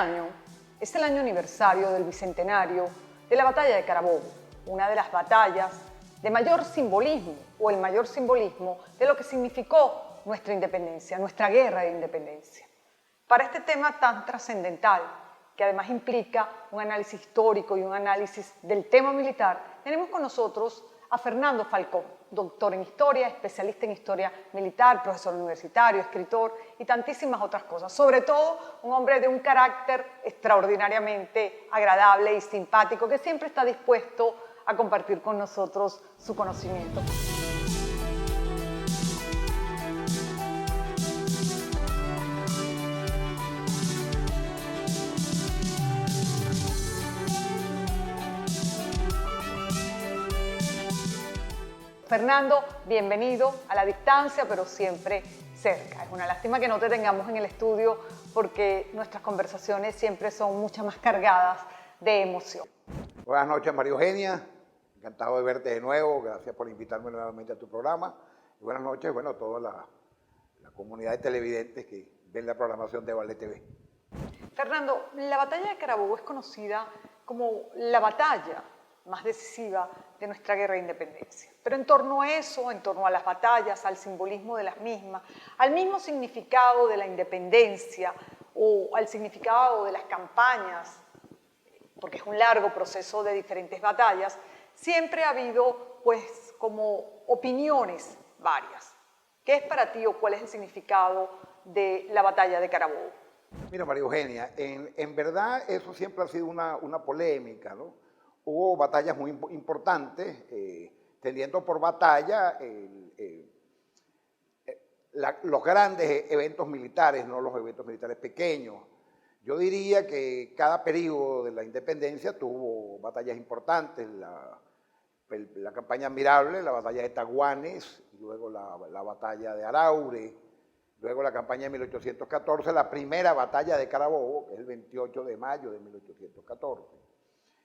año es el año aniversario del bicentenario de la batalla de Carabobo, una de las batallas de mayor simbolismo o el mayor simbolismo de lo que significó nuestra independencia, nuestra guerra de independencia. Para este tema tan trascendental, que además implica un análisis histórico y un análisis del tema militar, tenemos con nosotros a Fernando Falcón, doctor en historia, especialista en historia militar, profesor universitario, escritor y tantísimas otras cosas. Sobre todo, un hombre de un carácter extraordinariamente agradable y simpático que siempre está dispuesto a compartir con nosotros su conocimiento. Fernando, bienvenido a la distancia, pero siempre cerca. Es una lástima que no te tengamos en el estudio porque nuestras conversaciones siempre son mucho más cargadas de emoción. Buenas noches, María Eugenia. Encantado de verte de nuevo. Gracias por invitarme nuevamente a tu programa. Y buenas noches, bueno, a toda la comunidad de televidentes que ven la programación de Vale TV. Fernando, la batalla de Carabobo es conocida como la batalla más decisiva de nuestra guerra de independencia. Pero en torno a eso, en torno a las batallas, al simbolismo de las mismas, al mismo significado de la independencia o al significado de las campañas, porque es un largo proceso de diferentes batallas, siempre ha habido pues como opiniones varias. ¿Qué es para ti o cuál es el significado de la batalla de Carabobo? Mira, María Eugenia, en verdad eso siempre ha sido una polémica, ¿no? Hubo batallas muy importantes, teniendo por batalla los grandes eventos militares, no los eventos militares pequeños. Yo diría que cada periodo de la independencia tuvo batallas importantes, la campaña Admirable, la batalla de Taguanes, luego la batalla de Araure, luego la campaña de 1814, la primera batalla de Carabobo, que es el 28 de mayo de 1814.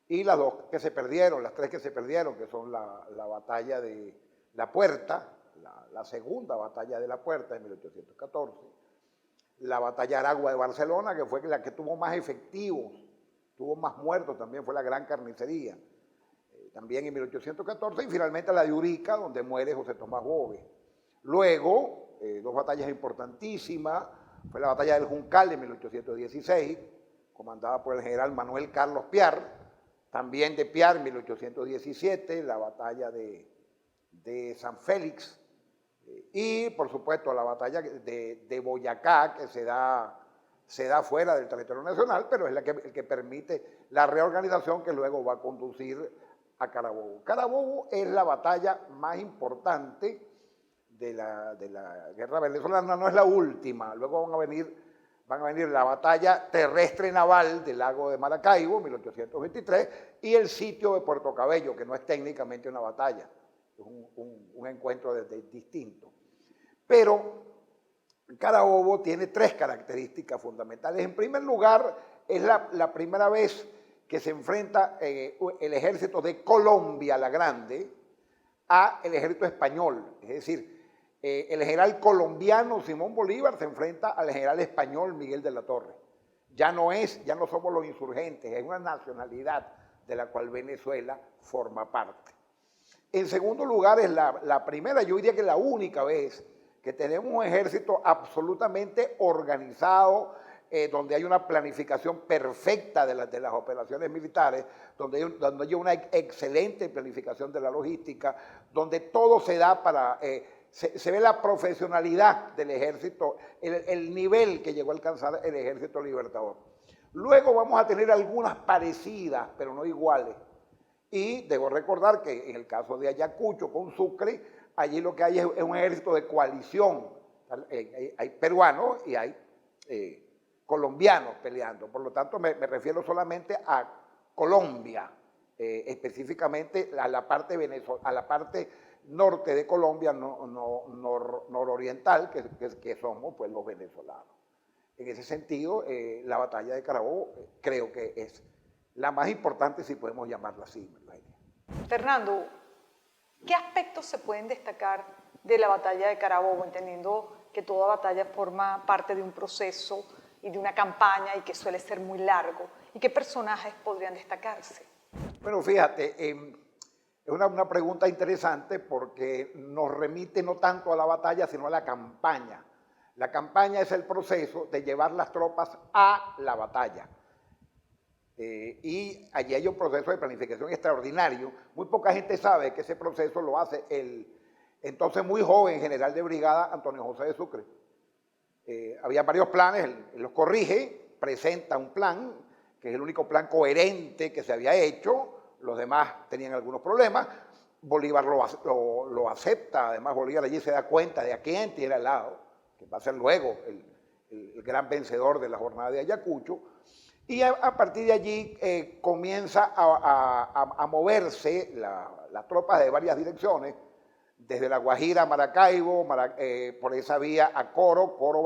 Y las dos que se perdieron, las tres que se perdieron, que son la batalla de La Puerta, la segunda batalla de La Puerta de 1814, la batalla de Aragua de Barcelona, que fue la que tuvo más efectivos, tuvo más muertos, también fue la Gran Carnicería, también en 1814, y finalmente la de Urica, donde muere José Tomás Bove. Luego, dos batallas importantísimas, fue la batalla del Juncal de 1816, comandada por el general Manuel Carlos Piar, también de Piar, 1817, la batalla de San Félix, y por supuesto la batalla de Boyacá, que se da fuera del territorio nacional, pero es el que permite la reorganización que luego va a conducir a Carabobo. Carabobo es la batalla más importante de la guerra venezolana, no es la última, luego van a venir la batalla terrestre naval del lago de Maracaibo, 1823, y el sitio de Puerto Cabello, que no es técnicamente una batalla, es un encuentro distinto. Pero Carabobo tiene tres características fundamentales. En primer lugar, es la primera vez que se enfrenta el ejército de Colombia la Grande a el ejército español, es decir, el general colombiano Simón Bolívar se enfrenta al general español Miguel de la Torre. Ya no somos los insurgentes, es una nacionalidad de la cual Venezuela forma parte. En segundo lugar, es la primera, yo diría que la única vez que tenemos un ejército absolutamente organizado, donde hay una planificación perfecta de las operaciones militares, donde hay una excelente planificación de la logística, donde todo se da para... Se ve la profesionalidad del ejército, el nivel que llegó a alcanzar el ejército libertador. Luego vamos a tener algunas parecidas, pero no iguales. Y debo recordar que en el caso de Ayacucho con Sucre, allí lo que hay es un ejército de coalición. Hay peruanos y hay colombianos peleando. Por lo tanto, me refiero solamente a Colombia, específicamente a la parte norte de Colombia, nororiental, que somos pues los venezolanos. En ese sentido, la batalla de Carabobo creo que es la más importante, si podemos llamarla así. Fernando, ¿qué aspectos se pueden destacar de la batalla de Carabobo, entendiendo que toda batalla forma parte de un proceso y de una campaña y que suele ser muy largo? ¿Y qué personajes podrían destacarse? Bueno, fíjate, es una pregunta interesante porque nos remite no tanto a la batalla, sino a la campaña. La campaña es el proceso de llevar las tropas a la batalla. Y allí hay un proceso de planificación extraordinario. Muy poca gente sabe que ese proceso lo hace el entonces muy joven general de brigada Antonio José de Sucre. Había varios planes, él los corrige, presenta un plan, que es el único plan coherente que se había hecho, los demás tenían algunos problemas, Bolívar lo acepta, además Bolívar allí se da cuenta de a quién tiene al lado, que va a ser luego el gran vencedor de la jornada de Ayacucho, y a partir de allí comienza a moverse las tropas de varias direcciones, desde La Guajira a Maracaibo, por esa vía a Coro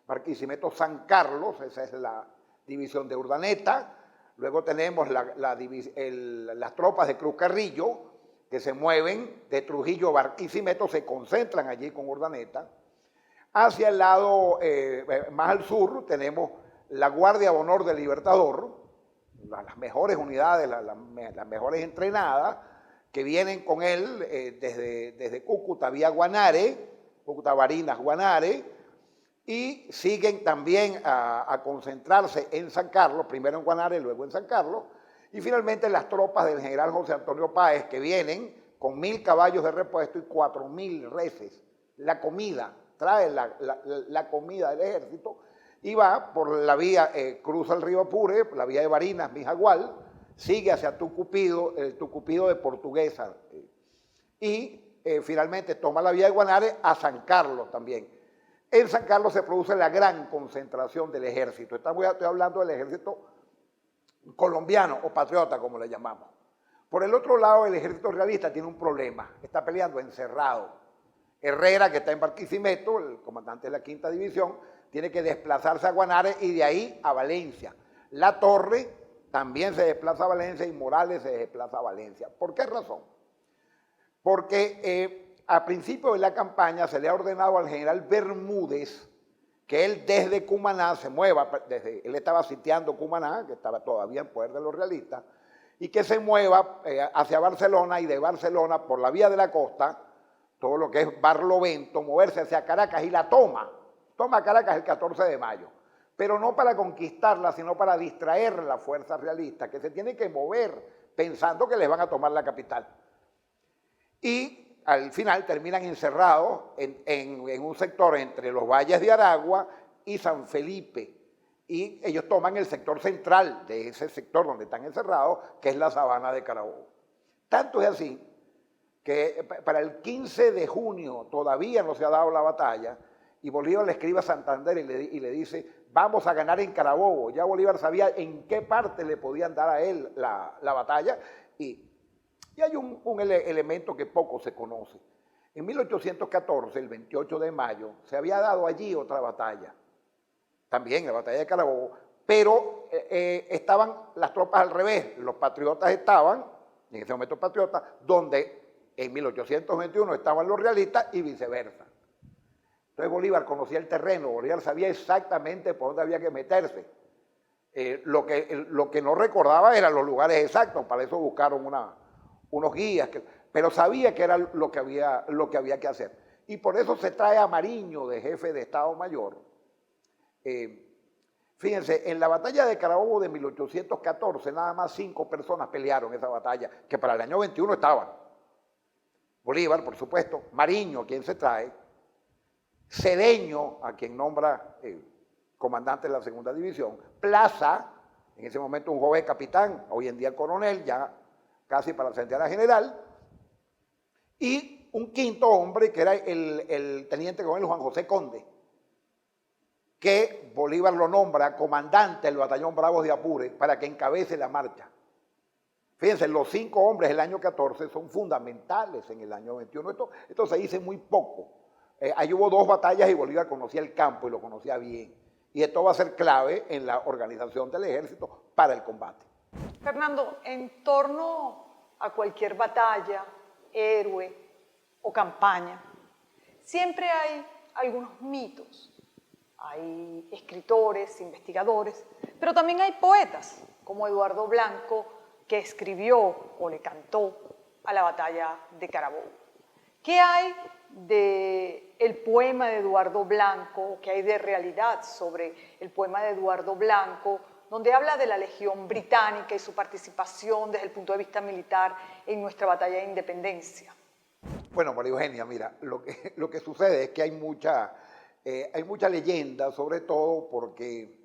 Barquisimeto San Carlos, esa es la división de Urdaneta. Luego tenemos las tropas de Cruz Carrillo, que se mueven de Trujillo a Barquisimeto, se concentran allí con Urdaneta. Hacia el lado más al sur tenemos la Guardia de Honor del Libertador, las mejores unidades, las mejores entrenadas, que vienen con él desde Cúcuta vía Guanare, Cúcuta, Barinas, Guanare, y siguen también a concentrarse en San Carlos, primero en Guanare, luego en San Carlos, y finalmente las tropas del general José Antonio Páez, que vienen con 1000 caballos de repuesto y 4000 reses. La comida, trae la comida del ejército, y va por la vía, cruza el río Apure, por la vía de Barinas, Mijagual, sigue hacia Tucupido, el Tucupido de Portuguesa, y finalmente toma la vía de Guanare a San Carlos también. En San Carlos se produce la gran concentración del ejército. Estoy hablando del ejército colombiano o patriota, como le llamamos. Por el otro lado, el ejército realista tiene un problema. Está peleando encerrado. Herrera, que está en Barquisimeto, el comandante de la 5ª División, tiene que desplazarse a Guanare y de ahí a Valencia. La Torre también se desplaza a Valencia y Morales se desplaza a Valencia. ¿Por qué razón? Porque a principio de la campaña se le ha ordenado al general Bermúdez que él desde Cumaná se mueva, él estaba sitiando Cumaná, que estaba todavía en poder de los realistas, y que se mueva hacia Barcelona y de Barcelona por la vía de la costa, todo lo que es Barlovento, moverse hacia Caracas y la toma Caracas el 14 de mayo. Pero no para conquistarla, sino para distraer la fuerza realista, que se tiene que mover pensando que les van a tomar la capital. Y al final terminan encerrados en un sector entre los valles de Aragua y San Felipe. Y ellos toman el sector central de ese sector donde están encerrados, que es la sabana de Carabobo. Tanto es así que para el 15 de junio todavía no se ha dado la batalla, y Bolívar le escribe a Santander y le dice, vamos a ganar en Carabobo. Ya Bolívar sabía en qué parte le podían dar a él la batalla, y hay un elemento que poco se conoce. En 1814, el 28 de mayo, se había dado allí otra batalla, también la batalla de Carabobo, pero estaban las tropas al revés. Los patriotas estaban, en ese momento patriotas, donde en 1821 estaban los realistas y viceversa. Entonces Bolívar conocía el terreno, Bolívar sabía exactamente por dónde había que meterse. Lo que no recordaba eran los lugares exactos, para eso buscaron unos guías, pero sabía que era lo que había que hacer. Y por eso se trae a Mariño de jefe de Estado Mayor. Fíjense, en la batalla de Carabobo de 1814, nada más 5 personas pelearon esa batalla, que para el año 21 estaban. Bolívar, por supuesto, Mariño, quien se trae, Cedeño, a quien nombra comandante de la 2ª División, Plaza, en ese momento un joven capitán, hoy en día coronel, ya casi para ascender a general, y un 5.º hombre que era el teniente coronel Juan José Conde, que Bolívar lo nombra comandante del batallón Bravos de Apure para que encabece la marcha. Fíjense, los 5 hombres del año 14 son fundamentales en el año 21. Esto se dice muy poco. Ahí hubo 2 batallas y Bolívar conocía el campo y lo conocía bien. Y esto va a ser clave en la organización del ejército para el combate. Fernando, en torno a cualquier batalla, héroe o campaña, siempre hay algunos mitos, hay escritores, investigadores, pero también hay poetas, como Eduardo Blanco, que escribió o le cantó a la batalla de Carabobo. ¿Qué hay del poema de Eduardo Blanco, qué hay de realidad sobre el poema de Eduardo Blanco, donde habla de la Legión Británica y su participación desde el punto de vista militar en nuestra batalla de independencia? Bueno, María Eugenia, mira, lo que sucede es que hay mucha leyenda, sobre todo porque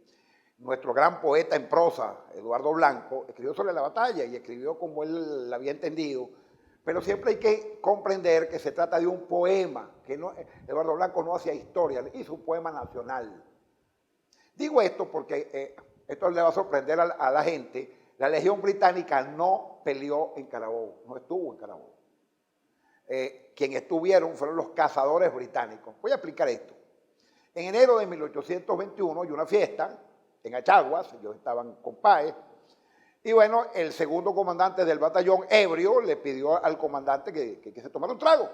nuestro gran poeta en prosa, Eduardo Blanco, escribió sobre la batalla y escribió como él la había entendido, pero siempre hay que comprender que se trata de un poema, que Eduardo Blanco no hacía historia, hizo un poema nacional. Digo esto porque esto le va a sorprender a la gente. La Legión Británica no peleó en Carabobo, no estuvo en Carabobo. Quienes estuvieron fueron los cazadores británicos. Voy a explicar esto. En enero de 1821 hay una fiesta en Achaguas, ellos estaban con Páez, y bueno, el segundo comandante del batallón, ebrio, le pidió al comandante que se tomara un trago.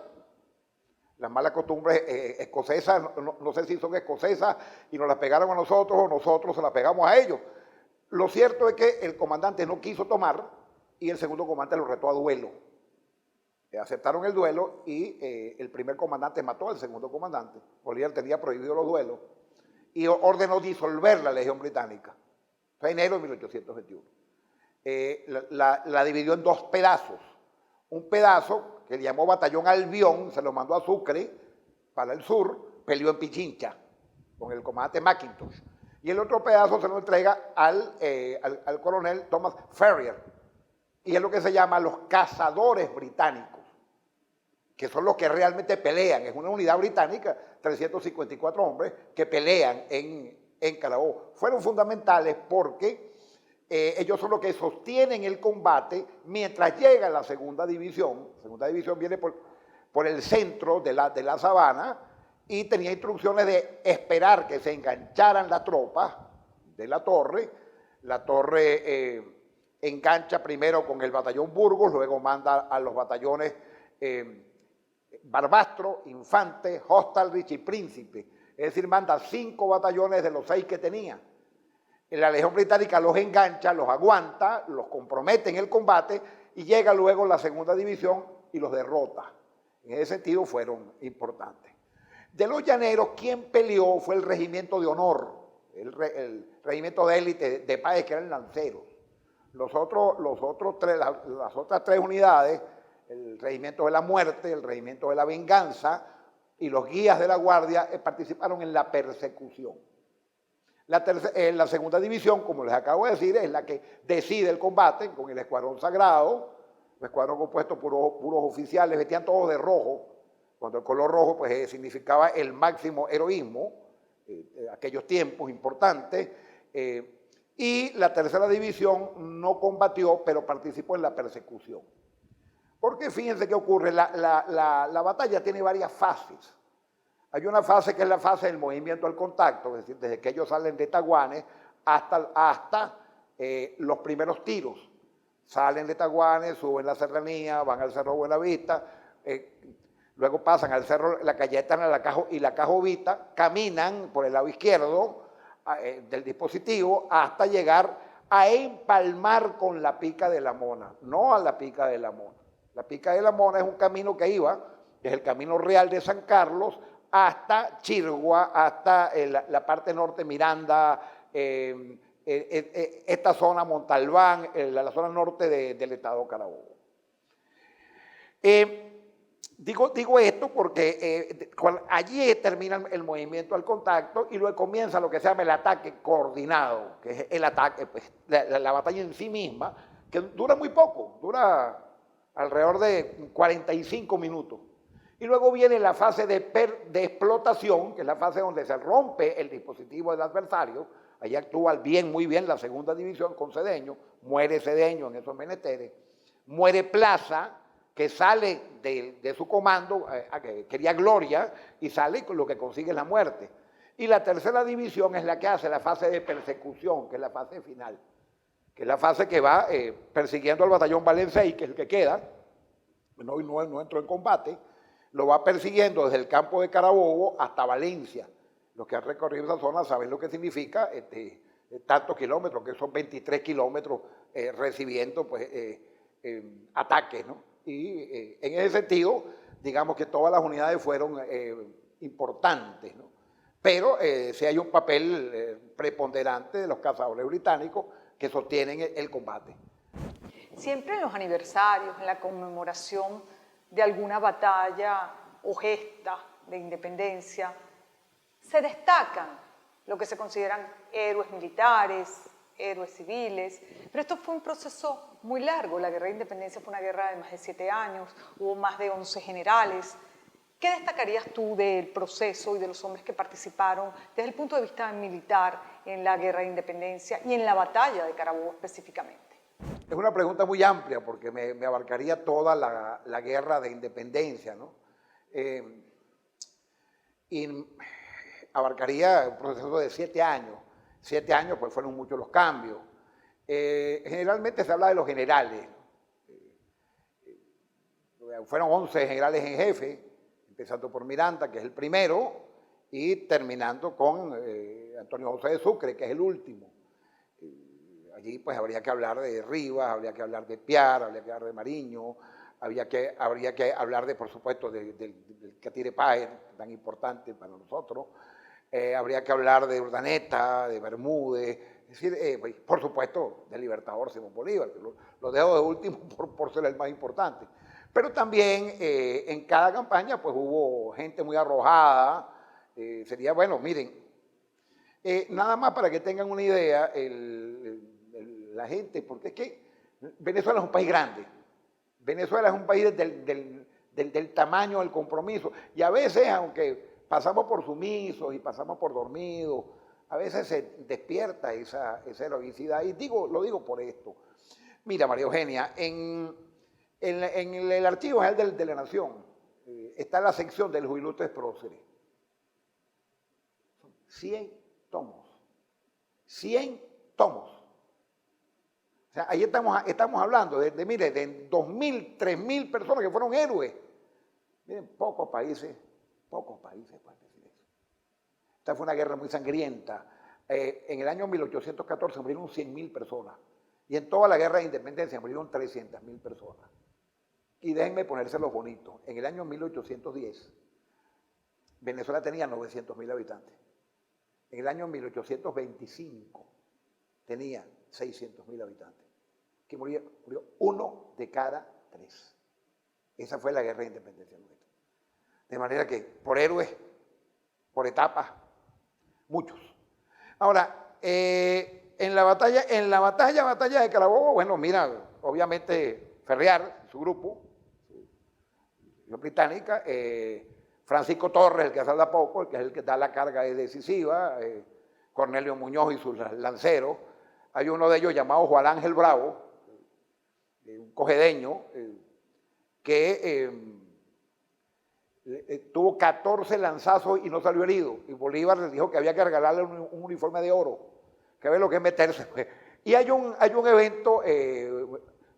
Las malas costumbres escocesas, no sé si son escocesas y nos las pegaron a nosotros o nosotros se las pegamos a ellos. Lo cierto es que el comandante no quiso tomar y el segundo comandante lo retó a duelo. Aceptaron el duelo y el primer comandante mató al segundo comandante. Bolívar tenía prohibido los duelos y ordenó disolver la Legión Británica. Fue enero de 1821. La dividió en dos pedazos. Un pedazo que le llamó Batallón Albión, se lo mandó a Sucre, para el sur, peleó en Pichincha, con el comandante McIntosh. Y el otro pedazo se lo entrega al coronel Thomas Ferrier. Y es lo que se llama los cazadores británicos, que son los que realmente pelean. Es una unidad británica, 354 hombres, que pelean en Carabobo. Fueron fundamentales porque ellos son los que sostienen el combate mientras llega la segunda división. La segunda división viene por el centro de la sabana y tenía instrucciones de esperar que se engancharan las tropas de la torre. La torre engancha primero con el batallón Burgos, luego manda a los batallones Barbastro, Infante, Hostalrich y Príncipe. Es decir, manda 5 batallones de los 6 que tenía. La Legión Británica los engancha, los aguanta, los compromete en el combate y llega luego la segunda división y los derrota. En ese sentido fueron importantes. De los llaneros, quien peleó fue el regimiento de honor, el regimiento de élite de Páez, que eran lanceros. Las otras 3 unidades, el regimiento de la muerte, el regimiento de la venganza y los guías de la guardia participaron en la persecución. La segunda división, como les acabo de decir, es la que decide el combate con el escuadrón sagrado, un escuadrón compuesto por puros oficiales, vestían todos de rojo, cuando el color rojo pues, significaba el máximo heroísmo, aquellos tiempos importantes, y la tercera división no combatió, pero participó en la persecución. Porque fíjense qué ocurre, la batalla tiene varias fases. Hay una fase que es la fase del movimiento al contacto, es decir, desde que ellos salen de Taguanes hasta los primeros tiros. Salen de Taguanes, suben la serranía, van al Cerro Buenavista, luego pasan al Cerro La Cayetana y la Cajovita, caminan por el lado izquierdo del dispositivo hasta llegar a empalmar con la Pica de la Mona, no a la Pica de la Mona. La Pica de la Mona es un camino que iba desde el Camino Real de San Carlos hasta Chirgua, hasta la parte norte, Miranda, esta zona Montalbán, la zona norte del estado Carabobo. Digo esto porque allí termina el movimiento al contacto y luego comienza lo que se llama el ataque coordinado, que es el ataque, pues, la batalla en sí misma, que dura muy poco, dura alrededor de 45 minutos. Y luego viene la fase de explotación, que es la fase donde se rompe el dispositivo del adversario. Allí actúa muy bien la segunda división con Cedeño, muere Cedeño en esos menesteres, muere Plaza, que sale de su comando, que quería gloria, y sale con lo que consigue la muerte. Y la tercera división es la que hace la fase de persecución, que es la fase final, que es la fase que va persiguiendo al batallón Valencey, que es el que queda, no entró en combate, lo va persiguiendo desde el campo de Carabobo hasta Valencia. Los que han recorrido esa zona saben lo que significa tantos kilómetros, que son 23 kilómetros recibiendo pues, ataques, ¿no? Y en ese sentido, digamos que todas las unidades fueron importantes, ¿no? Pero sí hay un papel preponderante de los cazadores británicos que sostienen el combate. Siempre en los aniversarios, en la conmemoración de alguna batalla o gesta de independencia, se destacan lo que se consideran héroes militares, héroes civiles, pero esto fue un proceso muy largo. La guerra de independencia fue una guerra de más de 7 años, hubo más de 11 generales. ¿Qué destacarías tú del proceso y de los hombres que participaron desde el punto de vista militar en la guerra de independencia y en la batalla de Carabobo específicamente? Es una pregunta muy amplia porque me abarcaría toda la guerra de independencia, ¿no? Y abarcaría un proceso de 7 años. 7 años, pues fueron muchos los cambios. Generalmente se habla de los generales. Fueron 11 generales en jefe, empezando por Miranda, que es el primero, y terminando con Antonio José de Sucre, que es el último. Allí pues habría que hablar de Rivas, habría que hablar de Piar, habría que hablar de Mariño, habría que hablar de, por supuesto, del Catire Páez, tan importante para nosotros. Habría que hablar de Urdaneta, de Bermúdez, es decir, por supuesto, del Libertador Simón Bolívar, que lo dejo de último por ser el más importante. Pero también en cada campaña pues hubo gente muy arrojada. Sería, bueno, miren, nada más para que tengan una idea, la gente, porque es que Venezuela es un país grande. Venezuela es un país del tamaño del compromiso. Y a veces, aunque pasamos por sumisos y pasamos por dormidos, a veces se despierta esa heroicidad. Y lo digo por esto. Mira, María Eugenia, en el Archivo General de la Nación está la sección del Juilutres Próceres. 100 tomos. 100 tomos. O sea, ahí estamos hablando de 2.000, 3.000 personas que fueron héroes. Miren, pocos países pueden decir eso. Esta fue una guerra muy sangrienta. En el año 1814 murieron 100.000 personas. Y en toda la guerra de independencia murieron 300.000 personas. Y déjenme ponérselos bonitos. En el año 1810, Venezuela tenía 900.000 habitantes. En el año 1825 tenía 600.000 habitantes. Que murió 1 de cada 3. Esa fue la guerra de independencia nuestra. De manera que por héroes, por etapas, muchos. Ahora, en la batalla de Carabobo, bueno, mira, obviamente Ferriar, su grupo, la británica, Francisco Torres, el que salda poco, el que es el que da la carga decisiva, Cornelio Muñoz y sus lanceros. Hay uno de ellos llamado Juan Ángel Bravo, un cojedeño, que tuvo 14 lanzazos y no salió herido. Y Bolívar le dijo que había que regalarle un uniforme de oro, que ve lo que es meterse. Pues. Y hay un evento,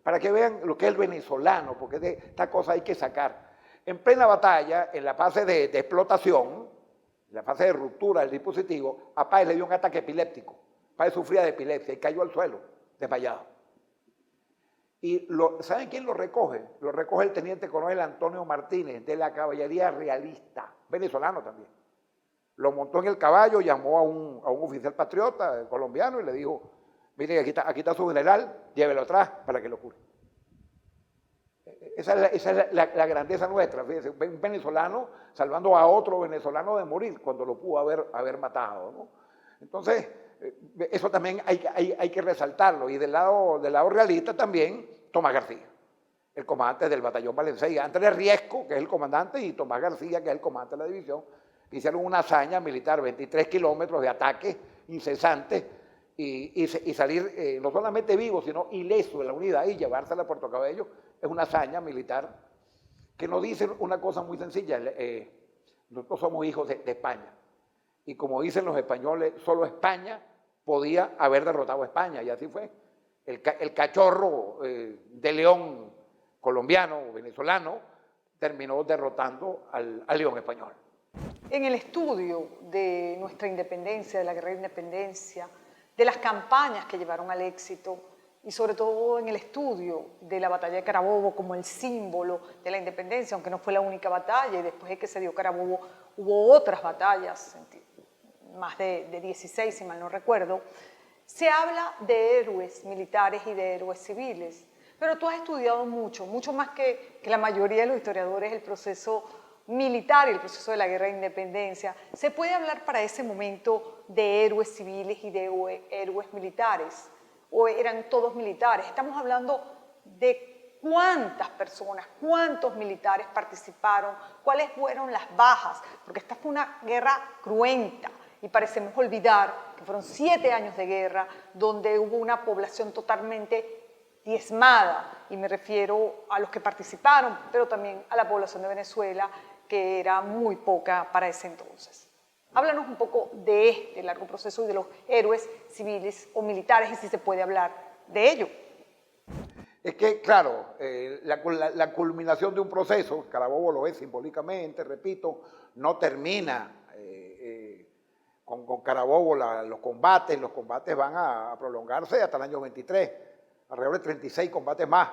para que vean lo que es el venezolano, porque de esta cosa hay que sacar. En plena batalla, en la fase de explotación, en la fase de ruptura del dispositivo, a Páez le dio un ataque epiléptico. Páez sufría de epilepsia y cayó al suelo, desmayado. Y ¿saben quién lo recoge? Lo recoge el teniente coronel Antonio Martínez, de la caballería realista, venezolano también. Lo montó en el caballo, llamó a un oficial patriota colombiano y le dijo, mire, aquí está su general, llévelo atrás para que lo cure. Esa es la grandeza nuestra, fíjense, un venezolano salvando a otro venezolano de morir cuando lo pudo haber matado, ¿no? Entonces, eso también hay que resaltarlo. Y del lado realista también, Tomás García, el comandante del batallón Valencia. Andrés Riesco, que es el comandante, y Tomás García, que es el comandante de la división, hicieron una hazaña militar, 23 kilómetros de ataques incesantes, y salir no solamente vivo, sino ileso de la unidad y llevársela a Puerto Cabello. Es una hazaña militar que nos dice una cosa muy sencilla. Nosotros somos hijos de España. Y como dicen los españoles, solo España podía haber derrotado a España. Y así fue. El cachorro de león colombiano o venezolano terminó derrotando al león español. En el estudio de nuestra independencia, de la guerra de independencia, de las campañas que llevaron al éxito y sobre todo en el estudio de la batalla de Carabobo como el símbolo de la independencia, aunque no fue la única batalla y después de que se dio Carabobo hubo otras batallas, más de 16 si mal no recuerdo, se habla de héroes militares y de héroes civiles. Pero tú has estudiado mucho, mucho más que la mayoría de los historiadores, el proceso militar y el proceso de la guerra de independencia. ¿Se puede hablar para ese momento de héroes civiles y de héroes militares? ¿O eran todos militares? Estamos hablando de cuántas personas, cuántos militares participaron, cuáles fueron las bajas, porque esta fue una guerra cruenta y parecemos olvidar que fueron 7 años de guerra donde hubo una población totalmente diezmada, y me refiero a los que participaron, pero también a la población de Venezuela, que era muy poca para ese entonces. Háblanos un poco de este largo proceso y de los héroes civiles o militares, y si se puede hablar de ello. Es que, claro, la culminación de un proceso, Carabobo lo es simbólicamente, repito, no termina con Carabobo los combates van a prolongarse hasta el año 23, alrededor de 36 combates más,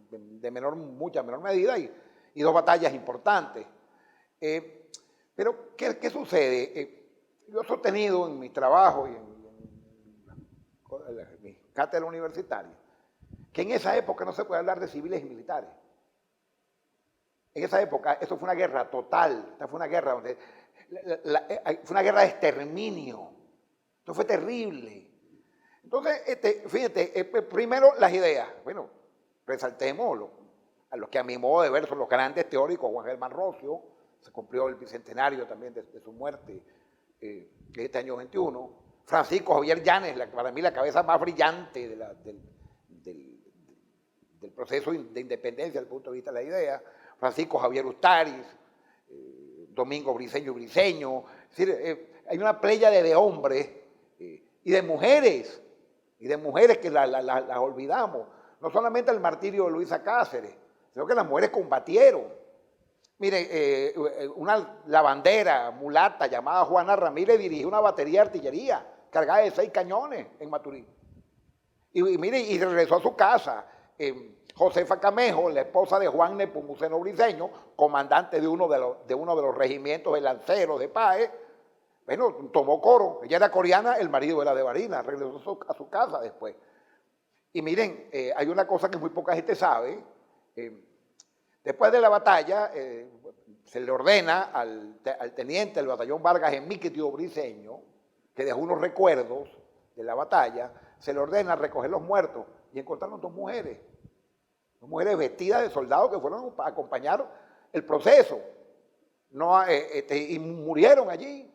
de mucha menor medida, y 2 batallas importantes. Pero, ¿qué sucede? Yo he sostenido en mi trabajo y en mi cátedra universitaria que en esa época no se puede hablar de civiles y militares. En esa época, esto fue una guerra total, esta fue una guerra donde fue una guerra de exterminio. Esto fue terrible. Entonces, fíjate, primero las ideas. Bueno, resaltemos a los que a mi modo de ver son los grandes teóricos. Juan Germán Rocio, se cumplió el bicentenario también de su muerte, este año 21. Francisco Javier Llanes, para mí la cabeza más brillante del proceso de independencia desde el punto de vista de la idea. Francisco Javier Ustaris, Domingo Briceño, es decir, hay una pléyade de hombres y de mujeres que las olvidamos. No solamente el martirio de Luisa Cáceres, sino que las mujeres combatieron. Mire, una lavandera mulata llamada Juana Ramírez dirigió una batería de artillería cargada de 6 cañones en Maturín. Y regresó a su casa. Josefa Camejo, la esposa de Juan Nepomuceno Briceño, comandante de uno de los regimientos de lanceros de Páez, bueno, tomó coro. Ella era coreana, el marido era de Barinas, regresó a su casa después. Y miren, hay una cosa que muy poca gente sabe. Después de la batalla, se le ordena al teniente del batallón Vargas Enrique Tío Briceño, que dejó unos recuerdos de la batalla, se le ordena recoger los muertos y encontraron 2 mujeres vestidas de soldados que fueron a acompañar el proceso, y murieron allí,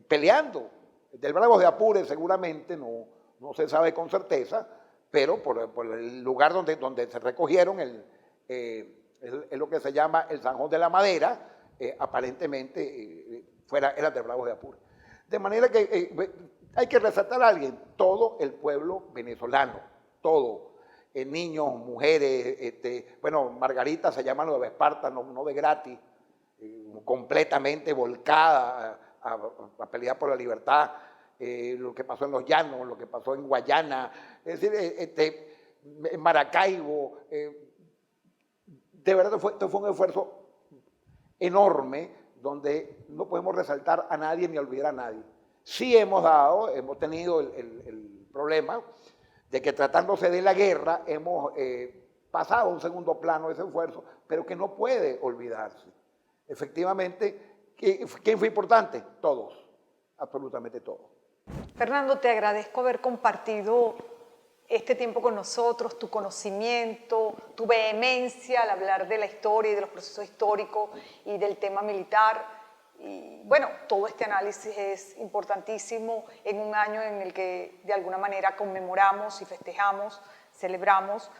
peleando. Del Bravos de Apure seguramente no se sabe con certeza, pero por el lugar donde se recogieron, es lo que se llama el Zanjón de la Madera, aparentemente era del Bravos de Apure. De manera que hay que resaltar a alguien, todo el pueblo venezolano, todo, niños, mujeres, bueno, Margarita se llama lo de Esparta, no de gratis, completamente volcada a pelear por la libertad, lo que pasó en los Llanos, lo que pasó en Guayana, es decir, en Maracaibo, de verdad esto fue un esfuerzo enorme donde no podemos resaltar a nadie ni olvidar a nadie. Sí hemos tenido el problema de que tratándose de la guerra hemos pasado a un segundo plano ese esfuerzo, pero que no puede olvidarse. Efectivamente, ¿quién fue importante? Todos, absolutamente todos. Fernando, te agradezco haber compartido este tiempo con nosotros, tu conocimiento, tu vehemencia al hablar de la historia y de los procesos históricos y del tema militar. Y bueno, todo este análisis es importantísimo en un año en el que de alguna manera conmemoramos y festejamos, celebramos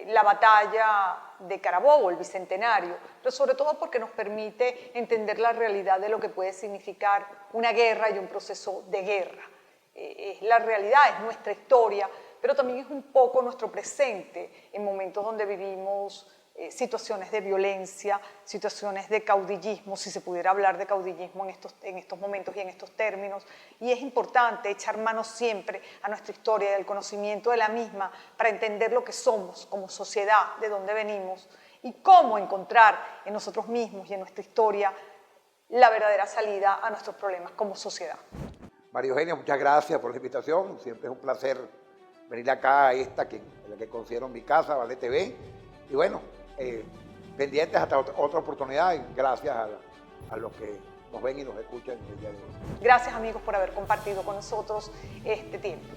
la batalla de Carabobo, el bicentenario, pero sobre todo porque nos permite entender la realidad de lo que puede significar una guerra y un proceso de guerra. Es la realidad, es nuestra historia, pero también es un poco nuestro presente en momentos donde vivimos situaciones de violencia, situaciones de caudillismo, si se pudiera hablar de caudillismo en estos momentos y en estos términos. Y es importante echar mano siempre a nuestra historia y al conocimiento de la misma para entender lo que somos como sociedad, de dónde venimos y cómo encontrar en nosotros mismos y en nuestra historia la verdadera salida a nuestros problemas como sociedad. María Eugenia, muchas gracias por la invitación. Siempre es un placer venir acá a la que considero mi casa, Vale TV. Y bueno, pendientes hasta otra oportunidad y gracias a los que nos ven y nos escuchan el día de hoy. Gracias, amigos, por haber compartido con nosotros este tiempo.